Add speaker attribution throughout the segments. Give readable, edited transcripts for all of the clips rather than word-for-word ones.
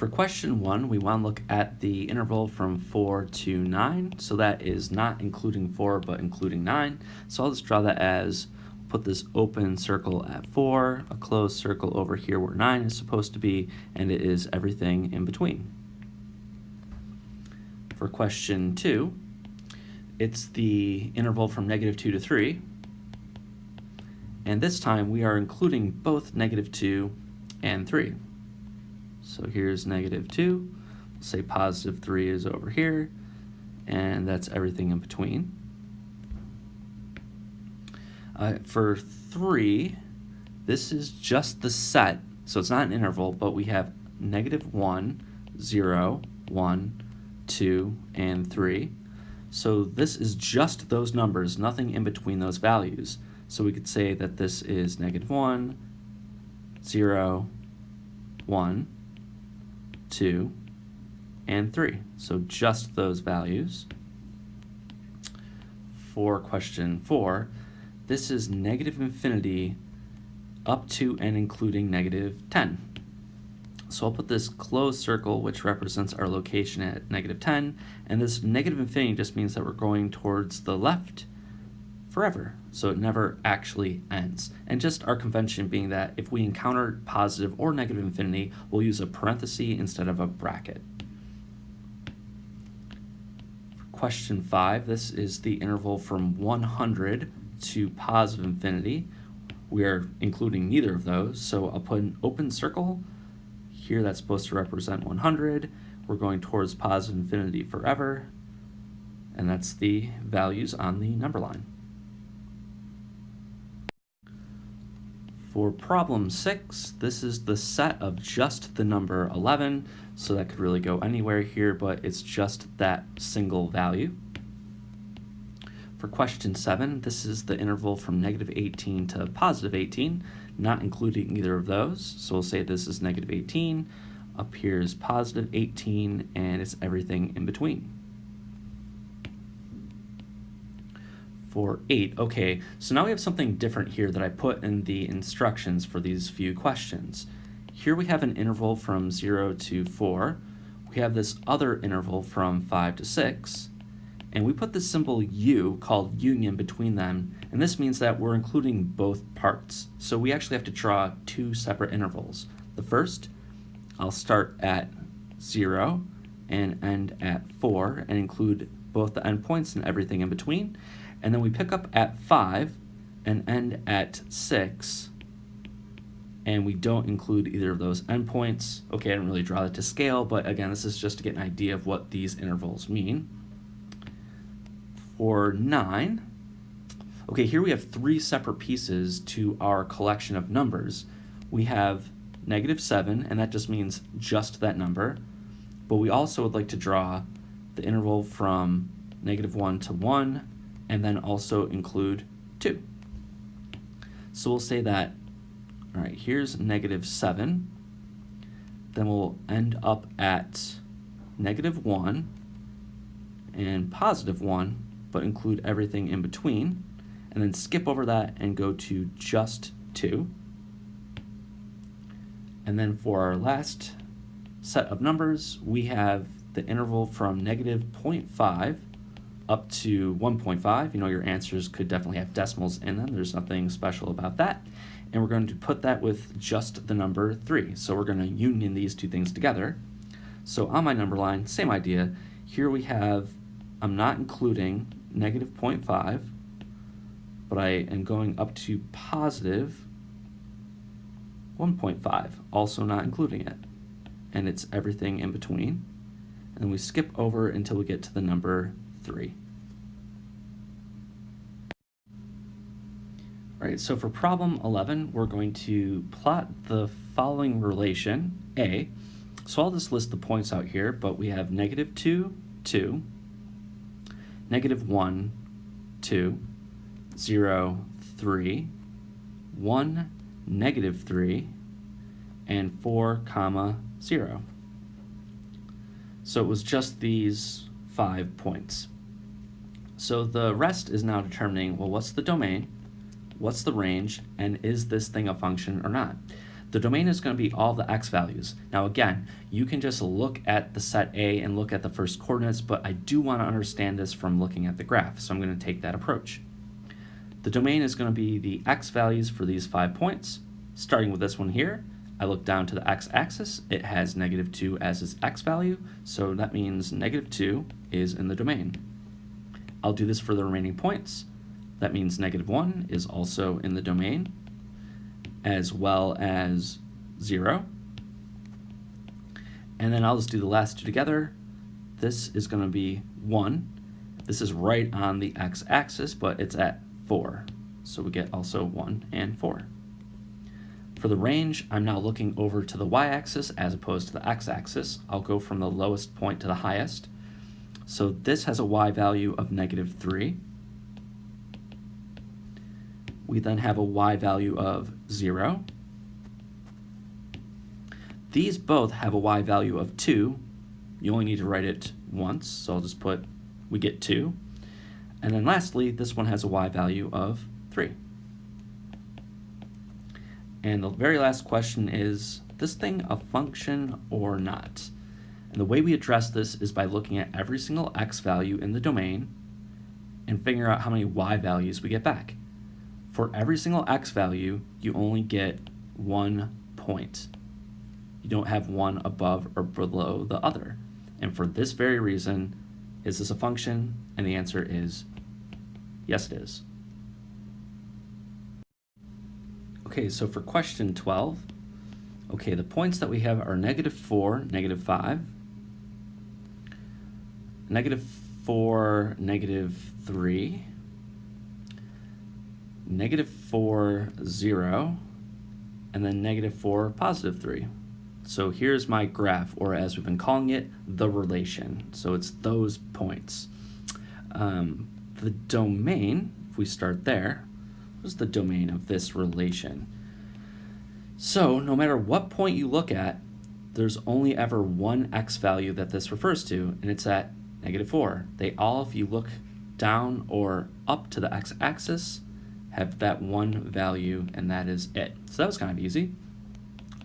Speaker 1: For question 1, we want to look at the interval from 4 to 9. So that is not including 4, but including 9. So I'll just draw that as, put this open circle at 4, a closed circle over here where 9 is supposed to be, and it is everything in between. For question 2, it's the interval from -2 to 3. And this time we are including both -2 and 3. So here's -2, we'll say +3 is over here, and that's everything in between. For 3, this is just the set, so it's not an interval, but we have -1, 0, 1, 2, and 3. So this is just those numbers, nothing in between those values. So we could say that this is -1, 0, 1, 2, and 3. So just those values. For question 4, this is -infinity up to and including -10. So I'll put this closed circle, which represents our location at -10, and this -infinity just means that we're going towards the left forever, so it never actually ends. And just our convention being that if we encounter positive or negative infinity, we'll use a parenthesis instead of a bracket. For question 5, this is the interval from 100 to positive infinity. We are including neither of those, so I'll put an open circle here that's supposed to represent 100. We're going towards positive infinity forever, and that's the values on the number line. For problem 6, this is the set of just the number 11, so that could really go anywhere here, but it's just that single value. For question 7, this is the interval from -18 to +18, not including either of those, so we'll say this is -18, up here is +18, and it's everything in between. For 8, okay, so now we have something different here that I put in the instructions for these few questions. Here we have an interval from 0 to 4. We have this other interval from 5 to 6. And we put this symbol U called union between them, and this means that we're including both parts. So we actually have to draw two separate intervals. The first, I'll start at 0 and end at 4 and include both the endpoints and everything in between. And then we pick up at 5 and end at 6, and we don't include either of those endpoints. Okay, I didn't really draw that to scale, but again, this is just to get an idea of what these intervals mean. For 9, okay, here we have 3 separate pieces to our collection of numbers. We have -7, and that just means just that number, but we also would like to draw the interval from -1 to 1, and then also include 2. So we'll say that, all right, here's -7, then we'll end up at -1 and +1, but include everything in between, and then skip over that and go to just 2. And then for our last set of numbers, we have the interval from -0.5 up to 1.5. You know, your answers could definitely have decimals in them. There's nothing special about that. And we're going to put that with just the number 3. So we're going to union these two things together. So on my number line, same idea. Here we have, I'm not including -0.5, but I am going up to positive 1.5, also not including it. And it's everything in between. And we skip over until we get to the number 3. All right, so for problem 11, we're going to plot the following relation, A. So I'll just list the points out here, but we have -2, 2, -1, 2, 0, 3, 1, -3, and 4, 0. So it was just these 5 points. So the rest is now determining, well, what's the domain, what's the range, and is this thing a function or not? The domain is going to be all the x values. Now again, you can just look at the set A and look at the first coordinates, but I do want to understand this from looking at the graph, so I'm going to take that approach. The domain is going to be the x values for these 5 points. Starting with this one here, I look down to the x-axis. It has -2 as its x value, so that means -2 is in the domain. I'll do this for the remaining points. That means -1 is also in the domain, as well as 0. And then I'll just do the last two together. This is going to be 1. This is right on the x-axis, but it's at 4. So we get also 1 and 4. For the range, I'm now looking over to the y-axis as opposed to the x-axis. I'll go from the lowest point to the highest. So this has a y value of -3. We then have a y value of 0. These both have a y value of 2. You only need to write it once, so I'll just put, we get 2. And then lastly, this one has a y value of 3. And the very last question is this thing a function or not? And the way we address this is by looking at every single x value in the domain and figuring out how many y values we get back. For every single x value, you only get 1 point. You don't have one above or below the other. And for this very reason, is this a function? And the answer is yes, it is. Okay, so for question 12, okay, the points that we have are -4, -5, -4, -3, -4, 0, and then -4, +3. So here's my graph, or as we've been calling it, the relation. So it's those points. The domain, if we start there, what is the domain of this relation? So no matter what point you look at, there's only ever one x value that this refers to, and it's at -4. They all, if you look down or up to the x-axis, have that one value, and that is it. So that was kind of easy.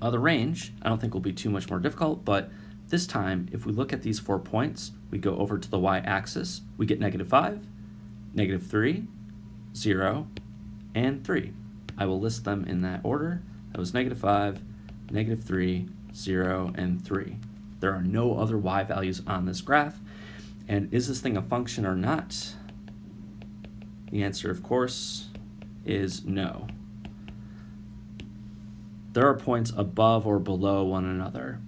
Speaker 1: The range, I don't think will be too much more difficult, but this time, if we look at these 4 points, we go over to the y-axis, we get -5, -3, 0, and 3. I will list them in that order. That was -5, -3, 0, and 3. There are no other y values on this graph. And is this thing a function or not? The answer, of course, is no. There are points above or below one another.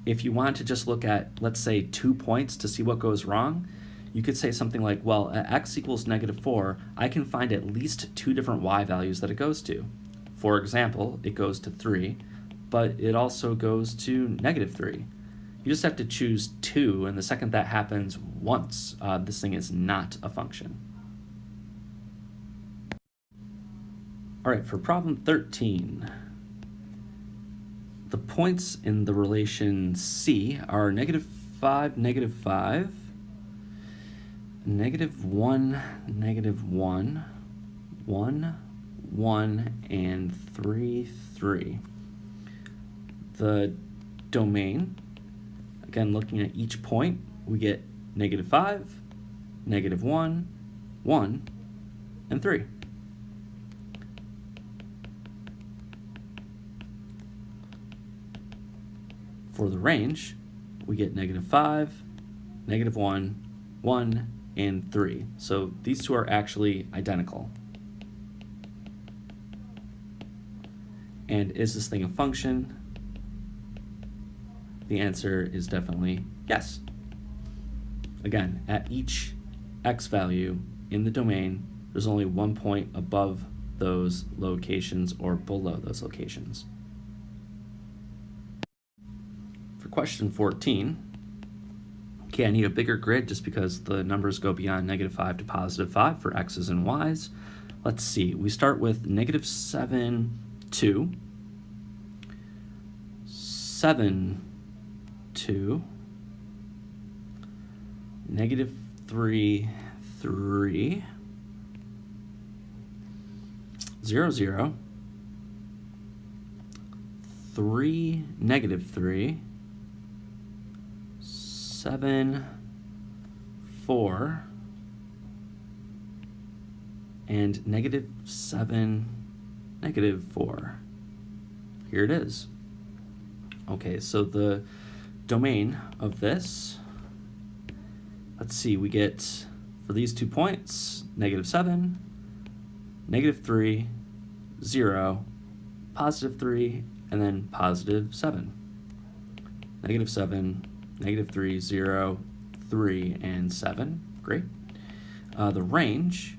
Speaker 1: If you want to just look at, let's say, 2 points to see what goes wrong, you could say something like, well, at x equals -4, I can find at least 2 different y values that it goes to. For example, it goes to 3, but it also goes to -3. You just have to choose 2, and the second that happens once, this thing is not a function. All right, for problem 13, the points in the relation C are -5, -5, -1, -1, 1, 1, and 3, 3. The domain, again, looking at each point, we get -5, -1, 1, and 3. For the range, we get -5, -1, 1, and 3. So these two are actually identical. And is this thing a function? The answer is definitely yes. Again, at each x value in the domain, there's only 1 point above those locations or below those locations. For question 14, okay, I need a bigger grid just because the numbers go beyond -5 to +5 for x's and y's. Let's see, we start with -7, 2, 7, 2, -3, 3, 0, 0, 3, negative 3, 7, 4, and negative 7, negative 4. Here it is. Okay, so the domain of this, let's see, we get, for these 2 points, negative 7, negative 3, 0, positive 3, and then positive 7. Negative 7, negative 3, 0, 3, and 7. Great. The range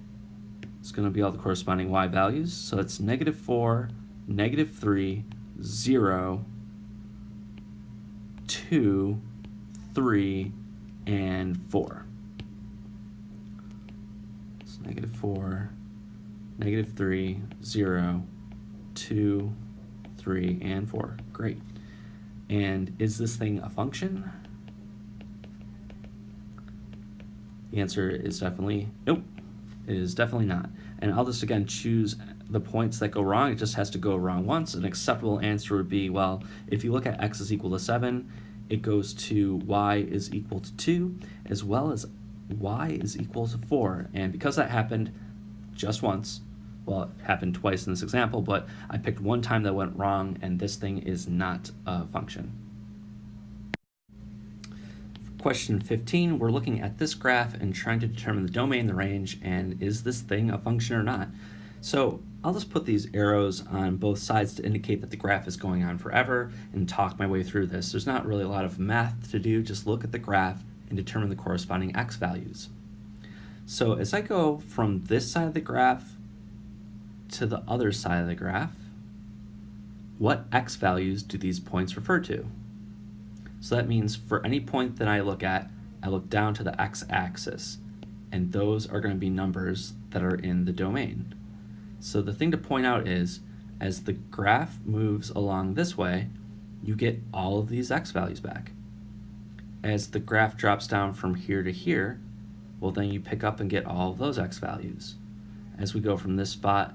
Speaker 1: is going to be all the corresponding y values. So that's negative 4, negative 3, 0, 2, 3, and 4. So negative 4, negative 3, 0, 2, 3, and 4. Great. And is this thing a function? The answer is definitely nope. It is definitely not. And I'll just again choose the points that go wrong. It just has to go wrong once. An acceptable answer would be, well, if you look at x is equal to 7, it goes to y is equal to 2, as well as y is equal to 4. And because that happened just once, well, it happened twice in this example, but I picked one time that went wrong, and this thing is not a function. Question 15, we're looking at this graph and trying to determine the domain, the range, and is this thing a function or not? So I'll just put these arrows on both sides to indicate that the graph is going on forever and talk my way through this. There's not really a lot of math to do, just look at the graph and determine the corresponding x values. So as I go from this side of the graph to the other side of the graph, what x values do these points refer to? So that means for any point that I look at, I look down to the x-axis, and those are going to be numbers that are in the domain. So the thing to point out is, as the graph moves along this way, you get all of these x values back. As the graph drops down from here to here, well, then you pick up and get all of those x values. As we go from this spot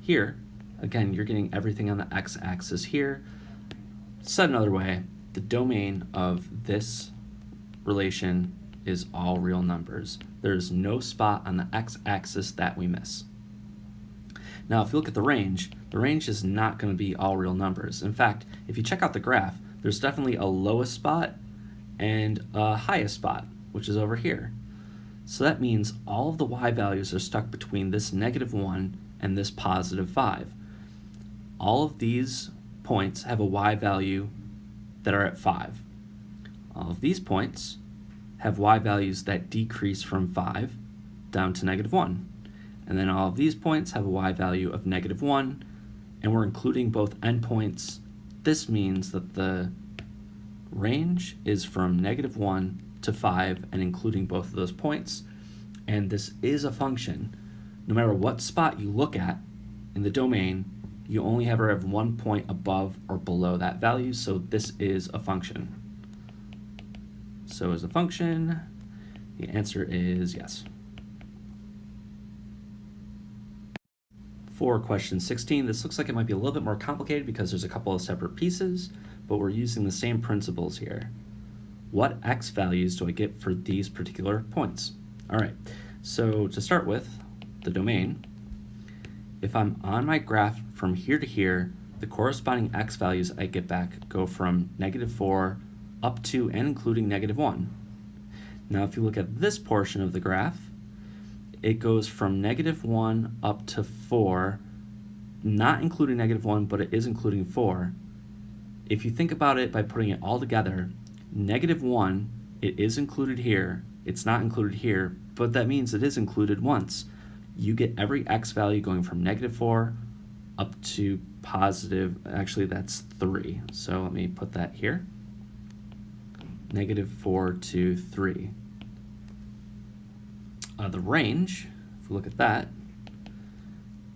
Speaker 1: here, again, you're getting everything on the x-axis here. Said another way, the domain of this relation is all real numbers. There's no spot on the x-axis that we miss. Now, if you look at the range is not going to be all real numbers. In fact, if you check out the graph, there's definitely a lowest spot and a highest spot, which is over here. So that means all of the y values are stuck between this -1 and this +5. All of these points have a y value that are at 5. All of these points have y values that decrease from 5 down to -1. And then all of these points have a y value of -1, and we're including both endpoints. This means that the range is from -1 to 5 and including both of those points. And this is a function. No matter what spot you look at in the domain, you only ever have one point above or below that value, so this is a function. So as a function, the answer is yes. For question 16, this looks like it might be a little bit more complicated because there's a couple of separate pieces, but we're using the same principles here. What x values do I get for these particular points? All right, so to start with, the domain, if I'm on my graph from here to here, the corresponding x values I get back go from -4 up to and including -1. Now if you look at this portion of the graph, it goes from -1 up to 4, not including -1, but it is including 4. If you think about it by putting it all together, -1, it is included here, it's not included here, but that means it is included once. You get every x value going from -4 up to positive, actually that's 3. So let me put that here. -4 to 3. The range, if we look at that,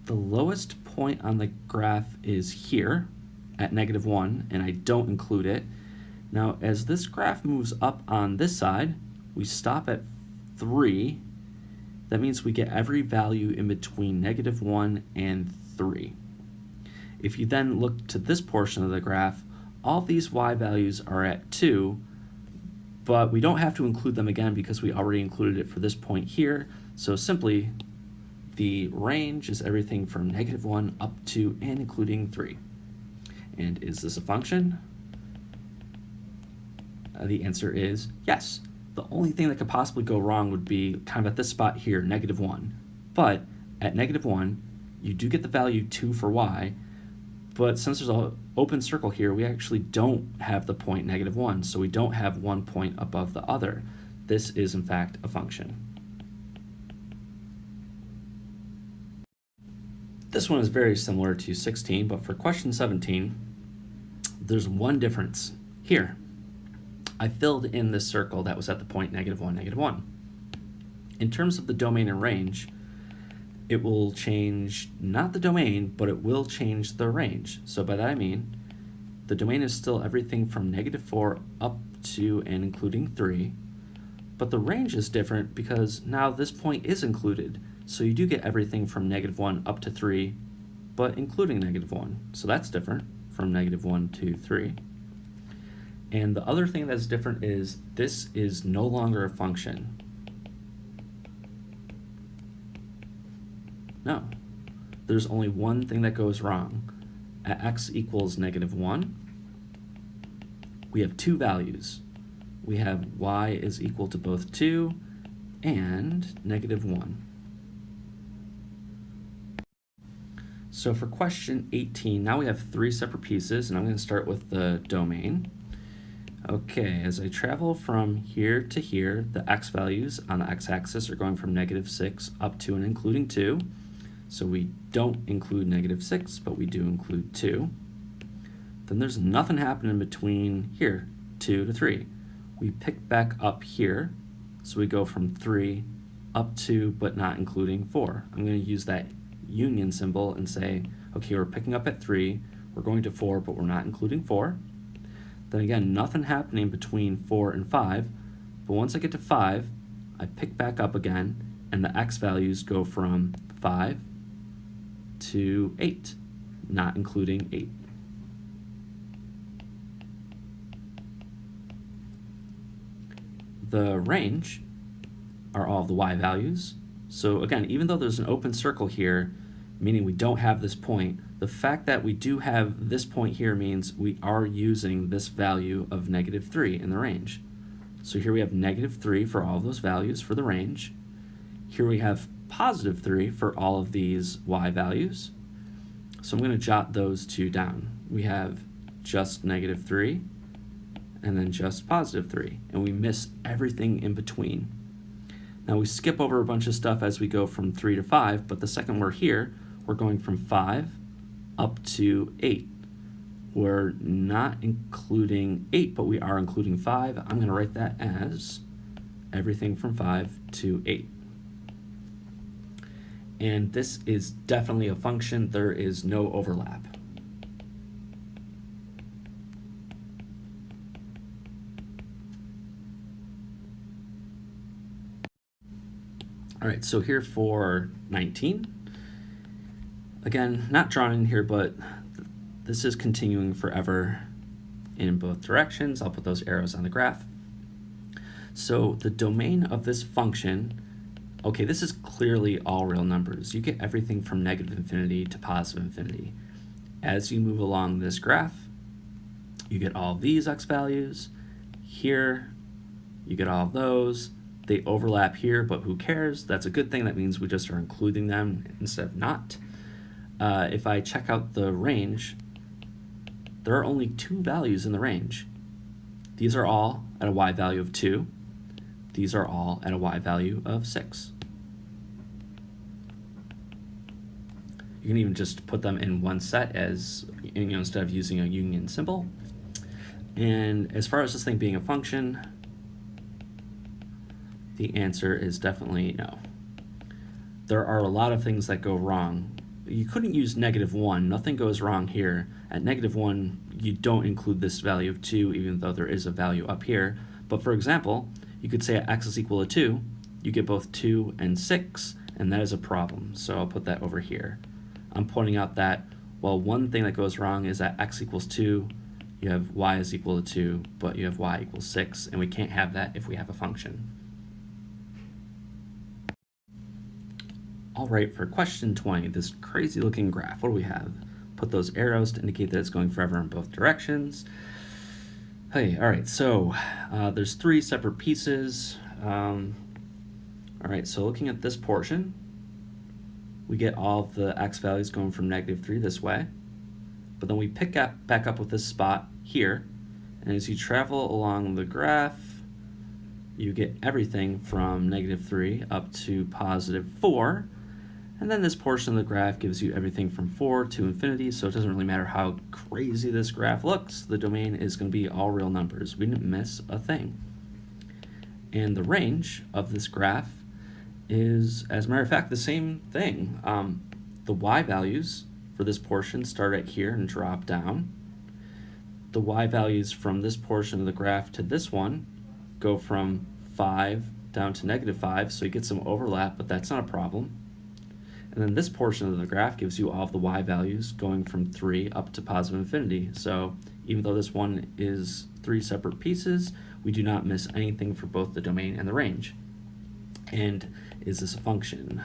Speaker 1: the lowest point on the graph is here at -1, and I don't include it. Now, as this graph moves up on this side, we stop at 3. That means we get every value in between -1 and 3. If you then look to this portion of the graph, all these y values are at 2, but we don't have to include them again because we already included it for this point here. So simply, the range is everything from -1 up to and including 3. And is this a function? The answer is yes. The only thing that could possibly go wrong would be kind of at this spot here, -1. But at -1, you do get the value 2 for y, but since there's an open circle here, we actually don't have the point -1, so we don't have one point above the other. This is, in fact, a function. This one is very similar to 16, but for question 17, there's one difference here. I filled in this circle that was at the point -1, -1. In terms of the domain and range, it will change not the domain, but it will change the range. So by that I mean, the domain is still everything from -4 up to and including 3, but the range is different because now this point is included. So you do get everything from -1 up to 3, but including -1. So that's different from -1 to 3. And the other thing that's different is this is no longer a function. No, there's only one thing that goes wrong. At x equals -1, we have two values. We have y is equal to both 2 and -1. So for question 18, now we have 3 separate pieces, and I'm going to start with the domain. Okay, as I travel from here to here, the x values on the x-axis are going from -6 up to and including 2. So we don't include -6, but we do include 2. Then there's nothing happening between here, 2 to 3. We pick back up here, so we go from 3 up to, but not including 4. I'm going to use that union symbol and say, okay, we're picking up at 3, we're going to 4, but we're not including 4. Then again, nothing happening between 4 and 5, but once I get to 5, I pick back up again, and the x values go from 5 to 8, not including 8. The range are all the y values. So again, even though there's an open circle here, meaning we don't have this point, the fact that we do have this point here means we are using this value of -3 in the range. So here we have -3 for all of those values for the range. Here we have +3 for all of these y values. So I'm going to jot those two down. We have just -3 and then just +3, and we miss everything in between. Now we skip over a bunch of stuff as we go from 3 to 5, but the second we're here, we're going from 5 up to 8. We're not including 8, but we are including 5. I'm going to write that as everything from 5 to 8. And this is definitely a function. There is no overlap. All right, so here for 19. Again, not drawn in here, but this is continuing forever in both directions. I'll put those arrows on the graph. So the domain of this function, okay, this is clearly all real numbers. You get everything from -infinity to +infinity. As you move along this graph, you get all of these x values. Here, you get all of those. They overlap here, but who cares? That's a good thing. That means we just are including them instead of not. If I check out the range, there are only 2 values in the range. These are all at a y value of 2. These are all at a y value of 6. You can even just put them in one set as, instead of using a union symbol. And as far as this thing being a function, the answer is definitely no. There are a lot of things that go wrong. You couldn't use -1. Nothing goes wrong here. At -1, you don't include this value of 2, even though there is a value up here. But for example, you could say at x is equal to 2, you get both 2 and 6, and that is a problem. So I'll put that over here. I'm pointing out that Well, one thing that goes wrong is that x equals 2, you have y is equal to 2, but you have y equals 6, and we can't have that if we have a function. All right, for question 20, this crazy looking graph, what do we have? Put those arrows to indicate that it's going forever in both directions. Hey, all right, so there's 3 separate pieces. All right, so looking at this portion, we get all of the x values going from -3 this way, but then we pick back up with this spot here, and as you travel along the graph, you get everything from -3 up to +4, and then this portion of the graph gives you everything from 4 to infinity, so it doesn't really matter how crazy this graph looks, the domain is going to be all real numbers. We didn't miss a thing. And the range of this graph is, as a matter of fact, the same thing. The y values for this portion start at here and drop down. The y values from this portion of the graph to this one go from 5 down to -5, so you get some overlap, but that's not a problem. And then this portion of the graph gives you all of the y values going from 3 up to +infinity. So even though this one is 3 separate pieces, we do not miss anything for both the domain and the range. And is this a function?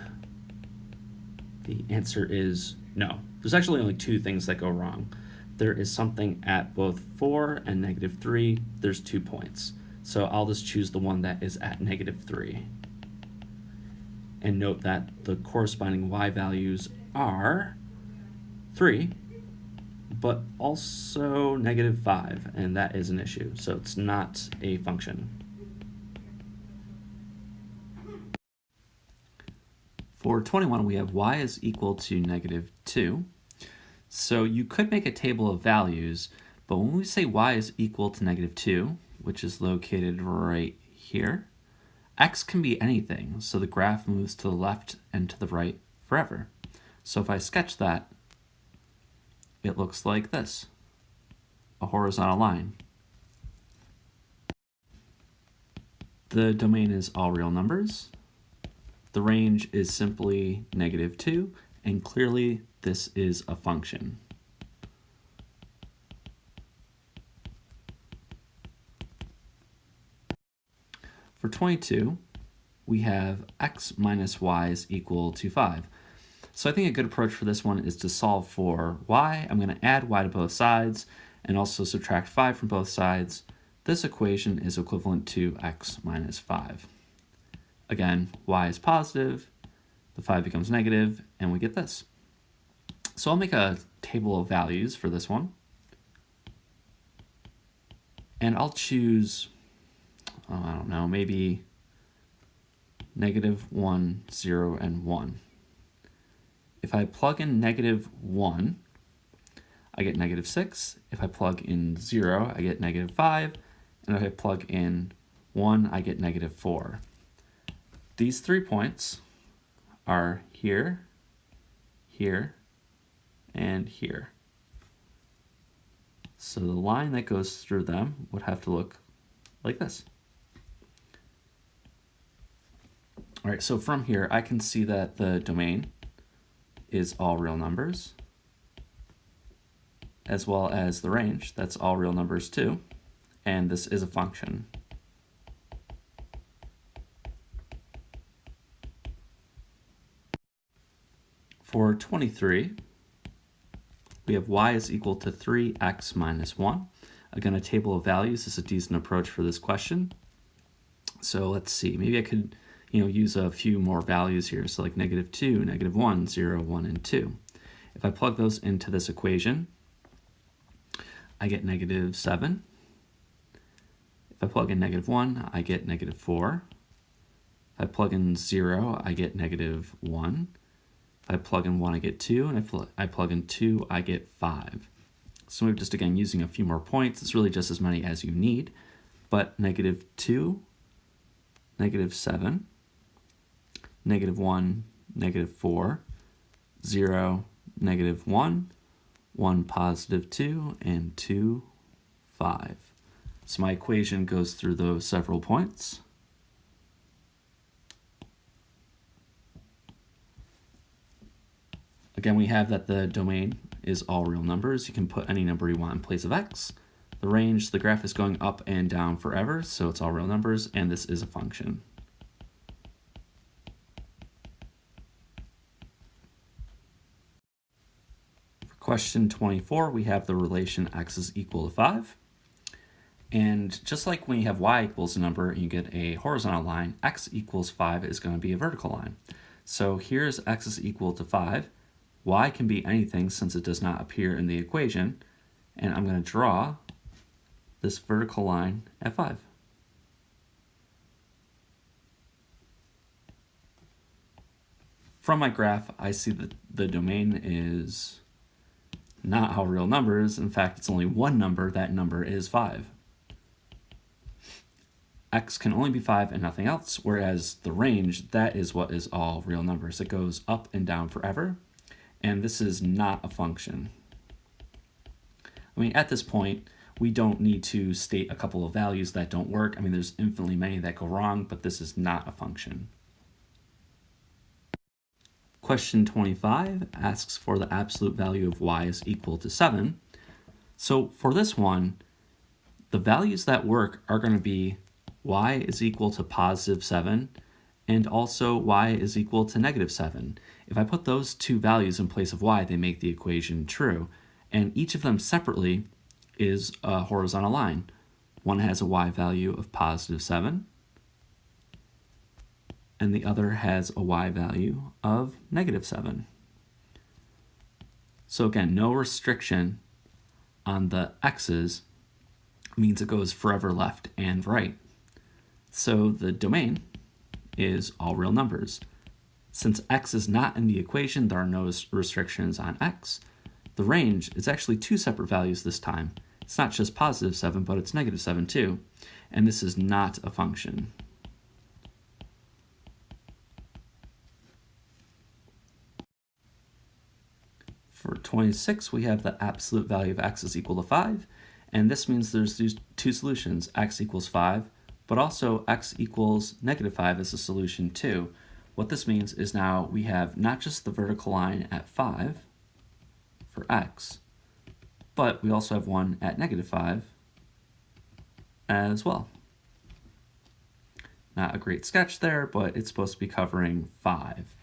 Speaker 1: The answer is no. There's actually only 2 things that go wrong. There is something at both 4 and -3. There's 2 points. So I'll just choose the one that is at -3. And note that the corresponding y values are 3, but also -5, and that is an issue. So it's not a function. For 21, we have y is equal to -2. So you could make a table of values, but when we say y is equal to -2, which is located right here, x can be anything, so the graph moves to the left and to the right forever. So if I sketch that, it looks like this, a horizontal line. The domain is all real numbers. The range is simply -2, and clearly this is a function. For 22, we have x minus y is equal to 5. So I think a good approach for this one is to solve for y. I'm going to add y to both sides and also subtract 5 from both sides. This equation is equivalent to x minus 5. Again, y is positive, the 5 becomes negative, and we get this. So I'll make a table of values for this one. And I'll choose, I don't know, maybe -1, 0, and 1. If I plug in -1, I get -6. If I plug in 0, I get -5. And if I plug in 1, I get -4. These 3 points are here, here, and here. So the line that goes through them would have to look like this. All right, so from here, I can see that the domain is all real numbers, as well as the range, that's all real numbers too, and this is a function. For 23, we have y is equal to 3x minus 1. Again, a table of values is a decent approach for this question. So let's see, maybe I could use a few more values here, so like -2, -1, 0, 1, and 2. If I plug those into this equation, I get -7. If I plug in -1, I get -4. If I plug in 0, I get -1. If I plug in 1, I get 2, and if I plug in 2, I get 5. So we're just, again, using a few more points. It's really just as many as you need, but -2, -7, -1, -4, 0, -1, 1 positive 2, and 2, 5. So my equation goes through those several points. Again, we have that the domain is all real numbers. You can put any number you want in place of x. The range, the graph is going up and down forever, so it's all real numbers, and this is a function. For question 24, we have the relation x is equal to 5. And just like when you have y equals a number and you get a horizontal line, x equals 5 is going to be a vertical line. So here's x is equal to 5. Y can be anything since it does not appear in the equation. And I'm going to draw this vertical line at 5. From my graph, I see that the domain is not all real numbers. In fact, it's only one number. That number is 5. X can only be 5 and nothing else, whereas the range, that is what is all real numbers. It goes up and down forever, and this is not a function. I mean, at this point, we don't need to state a couple of values that don't work. I mean, there's infinitely many that go wrong, but this is not a function. Question 25 asks for the absolute value of y is equal to 7. So for this one, the values that work are going to be y is equal to positive 7 and also y is equal to negative 7. If I put those two values in place of y, they make the equation true. And each of them separately is a horizontal line. One has a y value of positive 7 and the other has a y value of negative 7. So again, no restriction on the x's means it goes forever left and right. So the domain is all real numbers. Since x is not in the equation, there are no restrictions on x. The range is actually two separate values this time. It's not just positive 7, but it's negative 7 too. And this is not a function. For 26, we have the absolute value of x is equal to 5. And this means there's these two solutions, x equals 5, but also x equals negative 5 is a solution too. What this means is now we have not just the vertical line at 5 for x, but we also have one at negative 5 as well. Not a great sketch there, but it's supposed to be covering 5.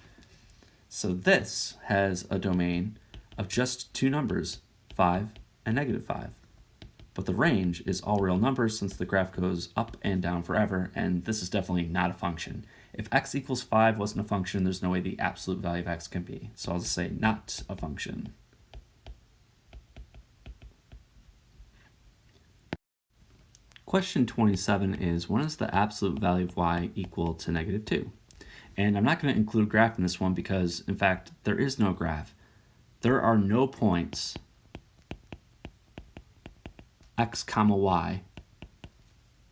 Speaker 1: So this has a domain of just two numbers, 5 and negative 5. But the range is all real numbers since the graph goes up and down forever, and this is definitely not a function. If x equals 5 wasn't a function, there's no way the absolute value of x can be. So I'll just say not a function. Question 27 is, when is the absolute value of y equal to negative 2? And I'm not going to include a graph in this one because, in fact, there is no graph. There are no points x comma y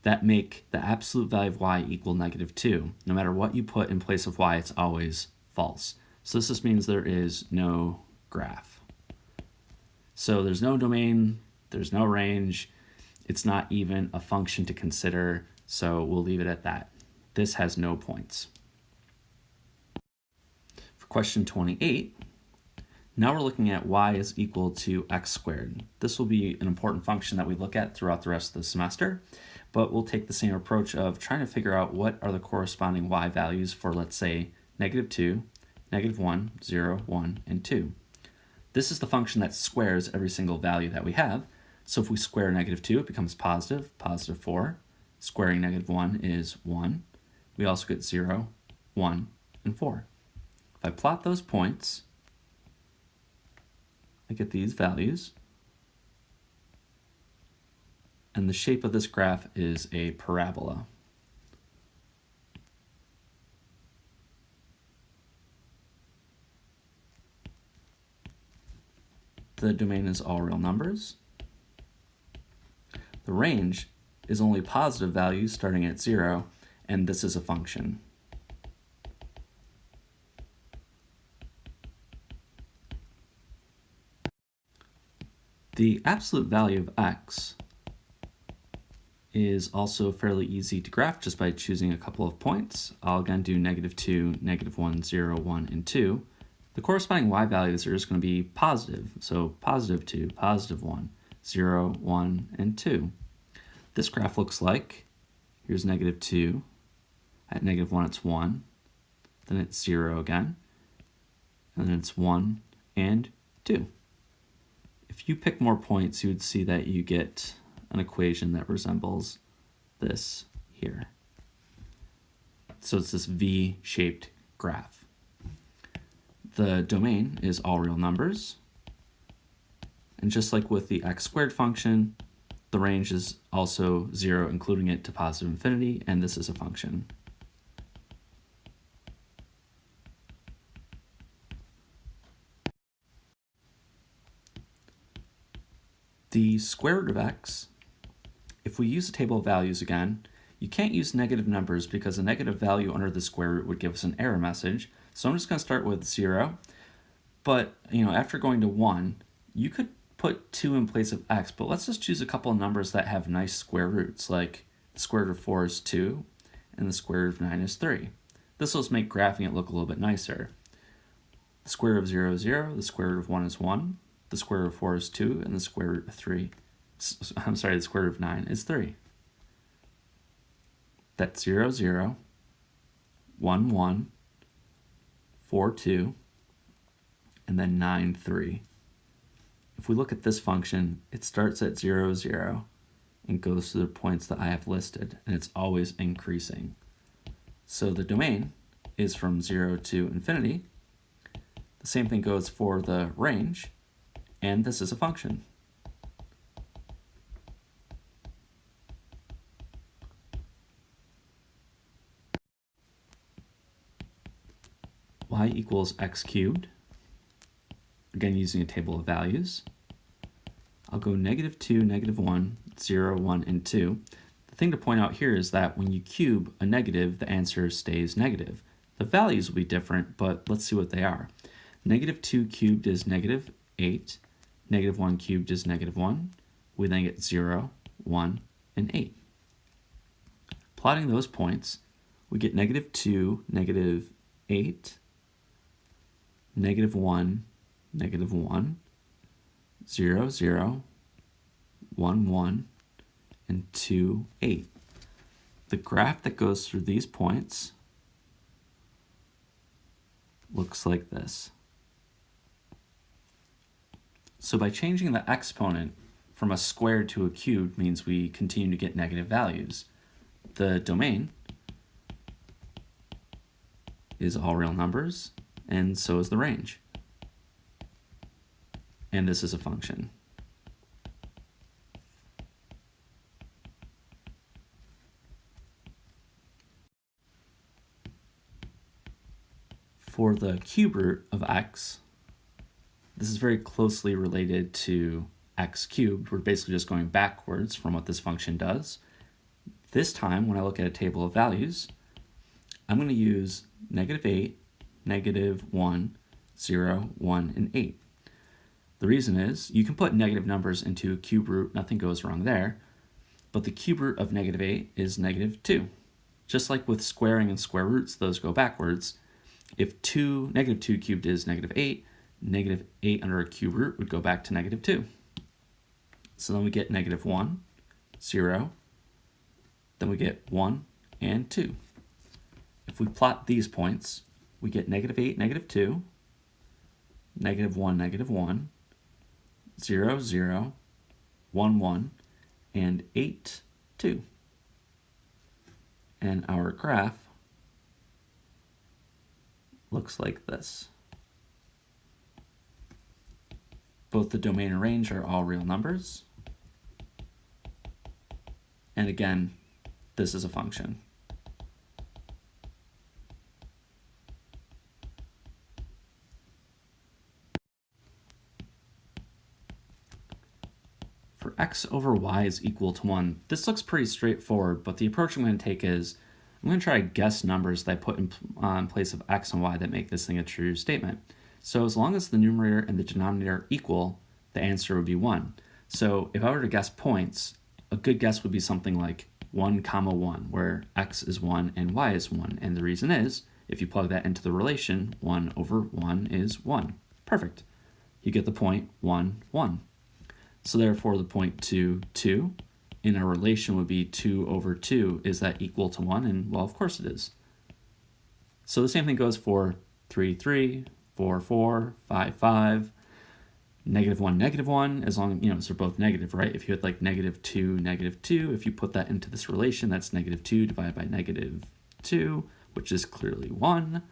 Speaker 1: that make the absolute value of y equal negative 2. No matter what you put in place of y, it's always false. So this just means there is no graph. So there's no domain, there's no range, it's not even a function to consider, so we'll leave it at that. This has no points. For question 28, now we're looking at y is equal to x squared. This will be an important function that we look at throughout the rest of the semester, but we'll take the same approach of trying to figure out what are the corresponding y values for, let's say, negative 2, negative 1, 0, 1, and 2. This is the function that squares every single value that we have. So if we square negative 2, it becomes positive, positive 4. Squaring negative 1 is 1. We also get 0, 1, and 4. If I plot those points, I get these values. And the shape of this graph is a parabola. The domain is all real numbers. The range is only positive values starting at 0, and this is a function. The absolute value of x is also fairly easy to graph just by choosing a couple of points. I'll again do negative 2, negative 1, 0, 1, and 2. The corresponding y values are just going to be positive. So positive 2, positive 1, 0, 1, and 2. This graph looks like, here's negative 2. At negative 1, it's 1. Then it's 0 again. And then it's 1 and 2. If you pick more points, you would see that you get an equation that resembles this here. So it's this V-shaped graph. The domain is all real numbers. And just like with the x squared function, the range is also 0, including it to positive infinity, and this is a function. The square root of x, if we use a table of values again, you can't use negative numbers because a negative value under the square root would give us an error message. So I'm just going to start with 0. But after going to 1, you could put 2 in place of x, but let's just choose a couple of numbers that have nice square roots, like the square root of 4 is 2, and the square root of 9 is 3. This will just make graphing it look a little bit nicer. The square root of 0 is 0, the square root of 1 is 1, the square root of 4 is 2, and the square root of the square root of 9 is 3. That's 0, 0, 1, 1, 4, 2, and then 9, 3. If we look at this function, it starts at 0, 0, and goes to the points that I have listed, and it's always increasing. So the domain is from 0 to infinity. The same thing goes for the range, and this is a function. Y equals x cubed. Again, using a table of values. I'll go negative 2, negative 1, 0, 1, and 2. The thing to point out here is that when you cube a negative, the answer stays negative. The values will be different, but let's see what they are. Negative 2 cubed is negative 8. Negative 1 cubed is negative 1. We then get 0, 1, and 8. Plotting those points, we get negative 2, negative 8, negative 1, negative 1, 0, 0, 1, 1, and 2, 8. The graph that goes through these points looks like this. So by changing the exponent from a squared to a cubed means we continue to get negative values. The domain is all real numbers, and so is the range. And this is a function. For the cube root of x, this is very closely related to x cubed. We're basically just going backwards from what this function does. This time, when I look at a table of values, I'm going to use negative 8, negative 1, 0, 1, and 8. The reason is you can put negative numbers into a cube root, nothing goes wrong there, but the cube root of negative 8 is negative 2. Just like with squaring and square roots, those go backwards. If negative 2 cubed is negative 8 under a cube root would go back to negative 2. So then we get negative 1, 0, then we get 1 and 2. If we plot these points, we get negative 8, negative 2, negative 1, negative 1, 0, 0, 1, 1, and 8, 2. And our graph looks like this. Both the domain and range are all real numbers. And again, this is a function. For x over y is equal to 1, this looks pretty straightforward, but the approach I'm going to take is I'm going to try to guess numbers that I put in place of x and y that make this thing a true statement. So as long as the numerator and the denominator are equal, the answer would be 1. So if I were to guess points, a good guess would be something like 1, 1, where x is 1 and y is 1. And the reason is If you plug that into the relation, 1 over 1 is 1. Perfect. You get the point 1, 1. So therefore the point 2, 2 in a relation would be 2 over 2. Is that equal to 1? And well, of course it is. So the same thing goes for 3, 3, 4, 4, 5, 5, -1, -1, as long as they're both negative, right? If you had like -2, -2, if you put that into this relation, that's -2 divided by -2, which is clearly 1.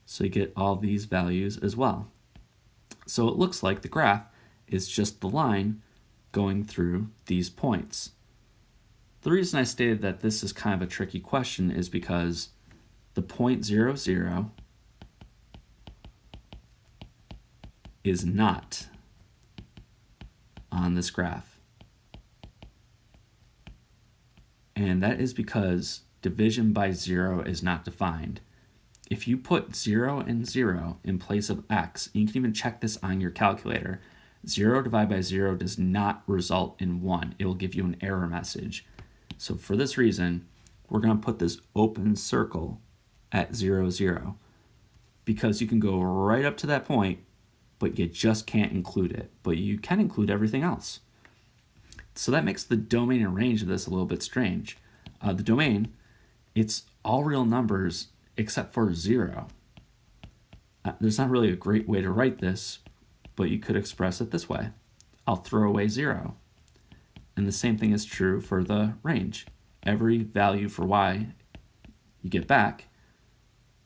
Speaker 1: So you get all these values as well. So it looks like the graph is just the line going through these points. The reason I stated that this is kind of a tricky question is because the point 0, 0 is not on this graph. And that is because division by 0 is not defined. If you put 0 and 0 in place of x, you can even check this on your calculator, 0 divided by 0 does not result in 1. It will give you an error message. So for this reason, we're going to put this open circle at 0, 0, because you can go right up to that point, but you just can't include it. But you can include everything else. So that makes the domain and range of this a little bit strange. The domain, it's all real numbers except for 0. There's not really a great way to write this, but you could express it this way. I'll throw away 0. And the same thing is true for the range. Every value for y you get back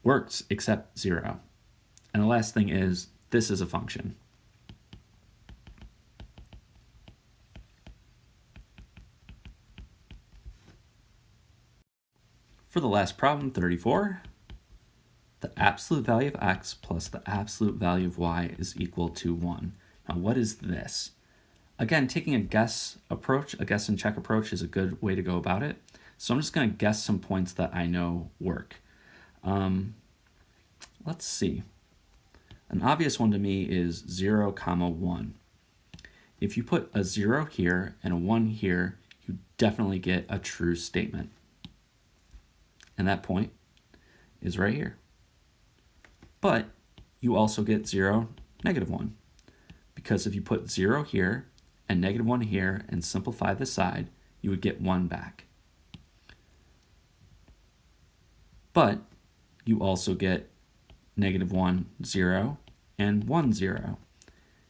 Speaker 1: works except 0. And the last thing is, this is a function. For the last problem, 34, the absolute value of x plus the absolute value of y is equal to 1. Now what is this? Again, taking a guess approach, a guess and check approach is a good way to go about it. So I'm just going to guess some points that I know work. Let's see. An obvious one to me is 0, 1. If you put a 0 here and a 1 here, you definitely get a true statement. And that point is right here. But you also get 0, -1. Because if you put 0 here and -1 here and simplify this side, you would get 1 back. But you also get -1, 0, and 1, 0.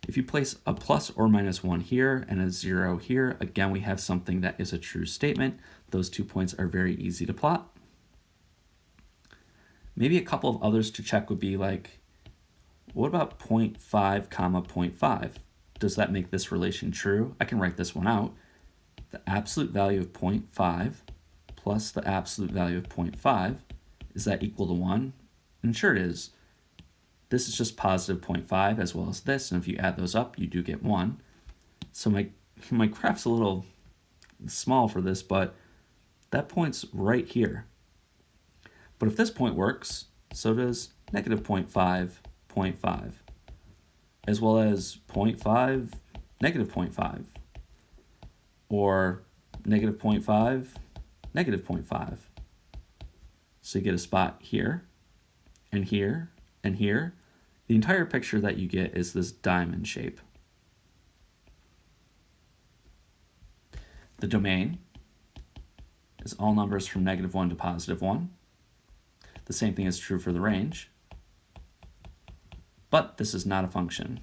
Speaker 1: If you place a plus or minus 1 here and a 0 here, again, we have something that is a true statement. Those 2 points are very easy to plot. Maybe a couple of others to check would be like, what about 0.5, 0.5? Does that make this relation true? I can write this one out. The absolute value of 0.5 plus the absolute value of 0.5, is that equal to 1? And sure it is. This is just positive 0.5 as well as this, and if you add those up, you do get 1. So my graph's a little small for this, but that point's right here. But if this point works, so does -0.5, 0.5, as well as 0.5, -0.5, or -0.5, -0.5. So you get a spot here, and here, and here. The entire picture that you get is this diamond shape. The domain is all numbers from -1 to +1. The same thing is true for the range, but this is not a function.